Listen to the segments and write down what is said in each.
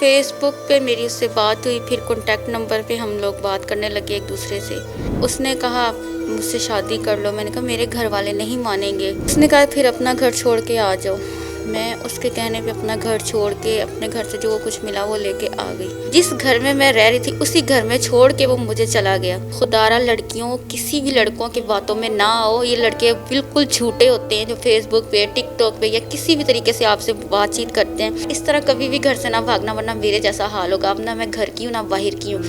Facebook पे मेरी उससे बात हुई, फिर कॉन्टैक्ट नंबर पे हम लोग बात करने लगे एक दूसरे से। उसने कहा आप मुझसे शादी कर लो। मैंने कहा मेरे घर वाले नहीं मानेंगे। उसने कहा फिर अपना घर छोड़ के आ जाओ। मैं उसके कहने पे अपना घर छोड़ के अपने घर से जो कुछ मिला वो लेके आ गई। जिस घर में मैं रह रही थी उसी घर में छोड़ के वो मुझे चला गया। खुदारा लड़कियों किसी भी लड़कों की बातों में ना आओ। ये लड़के बिल्कुल झूठे होते हैं जो फेसबुक पे, टिकटॉक पे या किसी भी तरीके से आपसे बातचीत करते हैं। इस तरह कभी भी घर से ना भागना, वरना मेरे जैसा हाल होगा। अब ना मैं घर की हूँ ना बाहर की हूँ।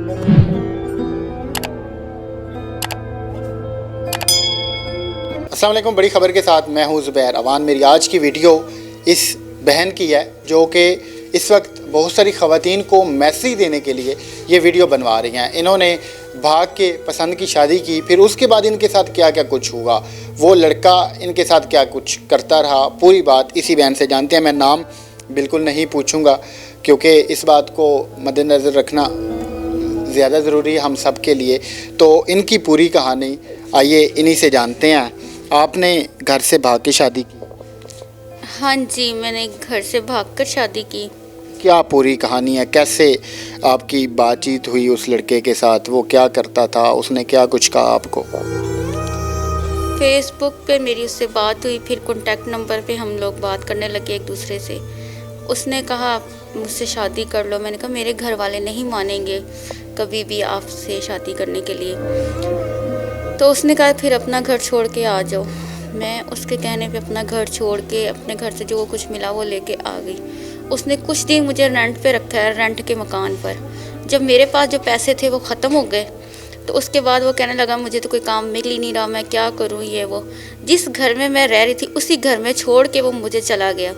अस्सलाम वालेकुम। बड़ी खबर के साथ मैं हूं ज़ुबैर अवान। मेरी आज की वीडियो इस बहन की है जो कि इस वक्त बहुत सारी ख़वातीन को मैसेज देने के लिए ये वीडियो बनवा रही हैं। इन्होंने भाग के पसंद की शादी की, फिर उसके बाद इनके साथ क्या क्या कुछ हुआ, वो लड़का इनके साथ क्या कुछ करता रहा, पूरी बात इसी बहन से जानते हैं। मैं नाम बिल्कुल नहीं पूछूँगा क्योंकि इस बात को मद्देनज़र रखना ज़्यादा ज़रूरी है हम सब के लिए। तो इनकी पूरी कहानी आइए इन्हीं से जानते हैं। आपने घर से भाग के शादी की? हाँ जी, मैंने घर से भागकर शादी की। क्या पूरी कहानी है? कैसे आपकी बातचीत हुई उस लड़के के साथ? वो क्या करता था? उसने क्या कुछ कहा आपको? फेसबुक पे मेरी उससे बात हुई, फिर कॉन्टैक्ट नंबर पे हम लोग बात करने लगे एक दूसरे से। उसने कहा आप मुझसे शादी कर लो। मैंने कहा मेरे घर वाले नहीं मानेंगे कभी भी आपसे शादी करने के लिए। तो उसने कहा फिर अपना घर छोड़ के आ जाओ। मैं उसके कहने पे अपना घर छोड़ के अपने घर से जो कुछ मिला वो लेके आ गई। उसने कुछ दिन मुझे रेंट पे रखा है, रेंट के मकान पर। जब मेरे पास जो पैसे थे वो ख़त्म हो गए तो उसके बाद वो कहने लगा मुझे तो कोई काम मिल ही नहीं रहा, मैं क्या करूँ ये वो। जिस घर में मैं रह रही थी उसी घर में छोड़ के वो मुझे चला गया।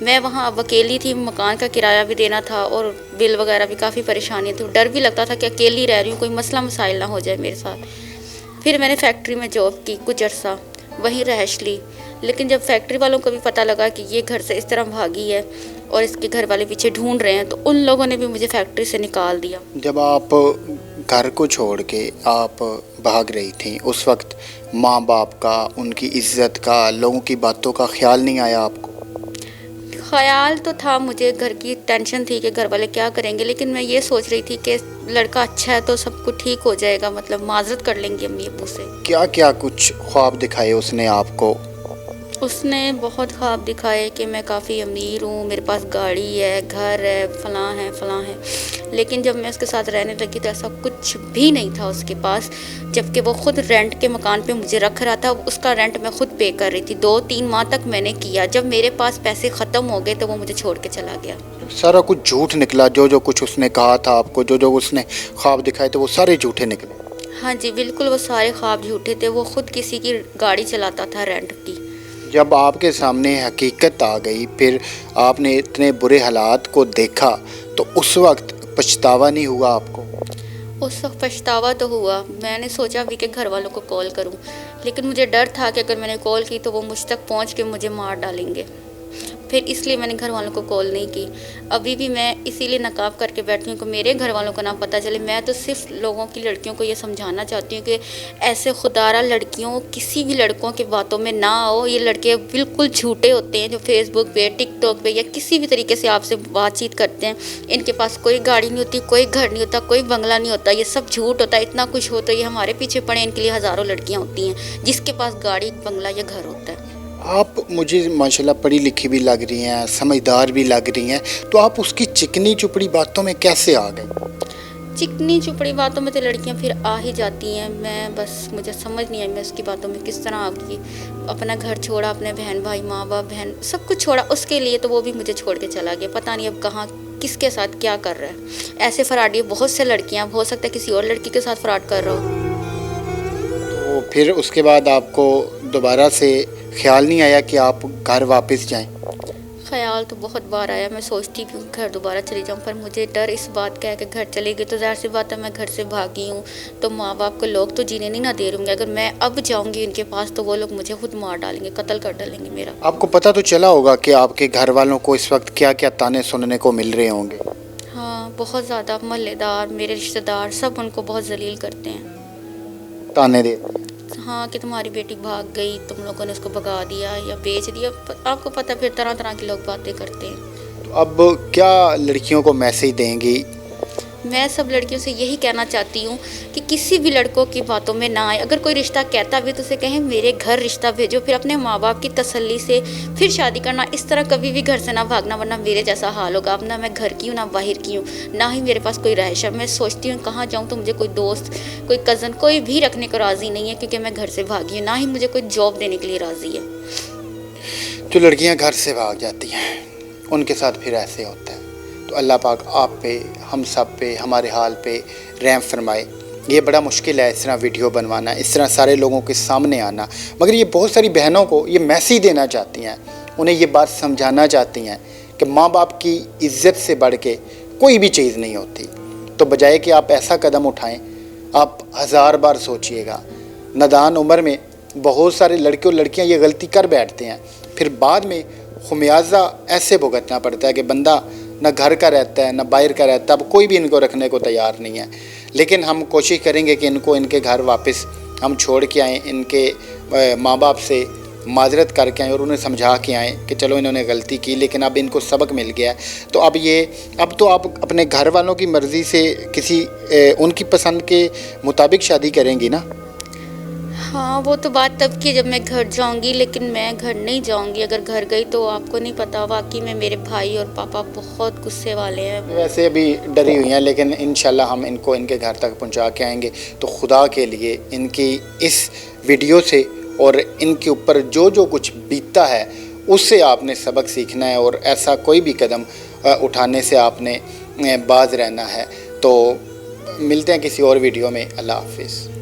मैं वहाँ अब अकेली थी, मकान का किराया भी देना था और बिल वगैरह भी, काफ़ी परेशानी थी। डर भी लगता था कि अकेली रह रही हूँ, कोई मसला मसाइल ना हो जाए मेरे साथ। फिर मैंने फैक्ट्री में जॉब की कुछ अर्सा, वहीं रहायश ली। लेकिन जब फैक्ट्री वालों को भी पता लगा कि ये घर से इस तरह भागी है और इसके घर वाले पीछे ढूंढ रहे हैं, तो उन लोगों ने भी मुझे फैक्ट्री से निकाल दिया। जब आप घर को छोड़ के आप भाग रही थी उस वक्त माँ बाप का, उनकी इज्जत का, लोगों की बातों का ख्याल नहीं आया आपको? ख्याल तो था, मुझे घर की टेंशन थी कि घर वाले क्या करेंगे। लेकिन मैं ये सोच रही थी कि लड़का अच्छा है तो सब कुछ ठीक हो जाएगा, मतलब माजरत कर लेंगे अम्मी अब्बू से। क्या क्या कुछ ख्वाब दिखाए उसने आपको? उसने बहुत ख्वाब दिखाए कि मैं काफ़ी अमीर हूँ, मेरे पास गाड़ी है, घर है, फलां है फलां है। लेकिन जब मैं उसके साथ रहने लगी तो ऐसा कुछ भी नहीं था उसके पास। जबकि वो खुद रेंट के मकान पे मुझे रख रहा था, उसका रेंट मैं खुद पे कर रही थी। 2-3 माह तक मैंने किया। जब मेरे पास पैसे ख़त्म हो गए तो वो मुझे छोड़ के चला गया। सारा कुछ झूठ निकला? जो जो कुछ उसने कहा था आपको, जो जो उसने ख्वाब दिखाए थे, वो सारे झूठे निकले? हाँ जी बिल्कुल, वो सारे ख्वाब झूठे थे। वो खुद किसी की गाड़ी चलाता था रेंट की। जब आपके सामने हकीकत आ गई, फिर आपने इतने बुरे हालात को देखा, तो उस वक्त पछतावा नहीं हुआ आपको? उस वक्त पछतावा तो हुआ। मैंने सोचा भी कि घर वालों को कॉल करूं, लेकिन मुझे डर था कि अगर मैंने कॉल की तो वो मुझ तक पहुंच के मुझे मार डालेंगे। फिर इसलिए मैंने घर वालों को कॉल नहीं की। अभी भी मैं इसीलिए नकाब करके बैठी हूँ कि मेरे घर वालों को ना पता चले। मैं तो सिर्फ लोगों की, लड़कियों को ये समझाना चाहती हूँ कि ऐसे खुदारा लड़कियों किसी भी लड़कों की बातों में ना आओ। ये लड़के बिल्कुल झूठे होते हैं जो फेसबुक पे, टिकटॉक पे या किसी भी तरीके से आपसे बातचीत करते हैं। इनके पास कोई गाड़ी नहीं होती, कोई घर नहीं होता, कोई बंगला नहीं होता, ये सब झूठ होता है। इतना कुछ हो तो ये हमारे पीछे पड़े, इनके लिए हज़ारों लड़कियाँ होती हैं जिसके पास गाड़ी, बंगला या घर होता है। आप मुझे माशाल्लाह पढ़ी लिखी भी लग रही हैं, समझदार भी लग रही हैं, तो आप उसकी चिकनी चुपड़ी बातों में कैसे आ गई? चिकनी चुपड़ी बातों में तो लड़कियां फिर आ ही जाती हैं। मैं बस, मुझे समझ नहीं आई मैं उसकी बातों में किस तरह आ गई। अपना घर छोड़ा, अपने बहन भाई, माँ बाप, बहन सब कुछ छोड़ा उसके लिए, तो वो भी मुझे छोड़ के चला गया। पता नहीं अब कहाँ, किसके साथ क्या कर रहा है। ऐसे फराडी बहुत से लड़कियाँ, हो सकता है किसी और लड़की के साथ फ्रॉड कर रहा हो। तो फिर उसके बाद आपको दोबारा से ख्याल नहीं आया कि आप घर वापस जाएं? ख्याल तो बहुत बार आया, मैं सोचती भी हूँ घर दोबारा चली जाऊँ, पर मुझे डर इस बात का है कि घर चली गई तो ज़ाहिर सी बात है मैं घर से भागी हूँ तो माँ बाप को लोग तो जीने नहीं ना दे रहेंगे। अगर मैं अब जाऊँगी उनके पास तो वो लोग मुझे खुद मार डालेंगे, कत्ल कर डालेंगे मेरा। आपको पता तो चला होगा कि आपके घर वालों को इस वक्त क्या क्या ताने सुनने को मिल रहे होंगे? हाँ बहुत ज़्यादा। मोहल्लेदार, मेरे रिश्तेदार सब उनको बहुत जलील करते हैं। ताने दे? हाँ, कि तुम्हारी बेटी भाग गई, तुम लोगों ने उसको भगा दिया या बेच दिया। आपको पता, फिर तरह तरह के लोग बातें करते हैं। अब क्या लड़कियों को मैसेज देंगी? मैं सब लड़कियों से यही कहना चाहती हूँ कि किसी भी लड़कों की बातों में ना आए। अगर कोई रिश्ता कहता भी तो उसे कहें मेरे घर रिश्ता भेजो, फिर अपने माँ बाप की तसल्ली से फिर शादी करना। इस तरह कभी भी घर से ना भागना, वरना मेरे जैसा हाल होगा। अब ना मैं घर की हूँ ना बाहर की हूँ, ना ही मेरे पास कोई रहायश है। मैं सोचती हूँ कहाँ जाऊँ तो मुझे कोई दोस्त, कोई कज़न, कोई भी रखने को राज़ी नहीं है, क्योंकि मैं घर से भागी हूँ। ना ही मुझे कोई जॉब देने के लिए राज़ी है। जो लड़कियां घर से भाग जाती हैं उनके साथ फिर ऐसे होता है। तो अल्लाह पाक आप पे, हम सब पे, हमारे हाल पे रहम फरमाए। ये बड़ा मुश्किल है इस तरह वीडियो बनवाना, इस तरह सारे लोगों के सामने आना, मगर ये बहुत सारी बहनों को ये मैसेज देना चाहती हैं, उन्हें ये बात समझाना चाहती हैं कि माँ बाप की इज़्ज़त से बढ़ के कोई भी चीज़ नहीं होती। तो बजाय कि आप ऐसा कदम उठाएं, आप 1000 बार सोचिएगा। नादान उम्र में बहुत सारे लड़के और लड़कियां ये गलती कर बैठते हैं, फिर बाद में खुमियाजा ऐसे भुगतना पड़ता है कि बंदा न घर का रहता है न बाहर का रहता है। अब कोई भी इनको रखने को तैयार नहीं है, लेकिन हम कोशिश करेंगे कि इनको इनके घर वापस हम छोड़ के आएँ, इनके माँ बाप से माजरत करके आएँ और उन्हें समझा के आएँ कि चलो इन्होंने गलती की, लेकिन अब इनको सबक मिल गया है। तो अब तो आप अपने घर वालों की मर्ज़ी से किसी उनकी पसंद के मुताबिक शादी करेंगी ना? हाँ, वो तो बात तब की जब मैं घर जाऊंगी, लेकिन मैं घर नहीं जाऊंगी। अगर घर गई तो आपको नहीं पता, वाकई में मेरे भाई और पापा बहुत गुस्से वाले हैं। वैसे अभी डरी हुई हैं, लेकिन इंशाल्लाह हम इनको इनके घर तक पहुंचा के आएंगे। तो खुदा के लिए इनकी इस वीडियो से और इनके ऊपर जो जो कुछ बीतता है उससे आपने सबक सीखना है, और ऐसा कोई भी कदम उठाने से आपने बाज रहना है। तो मिलते हैं किसी और वीडियो में। अल्लाह हाफिज़।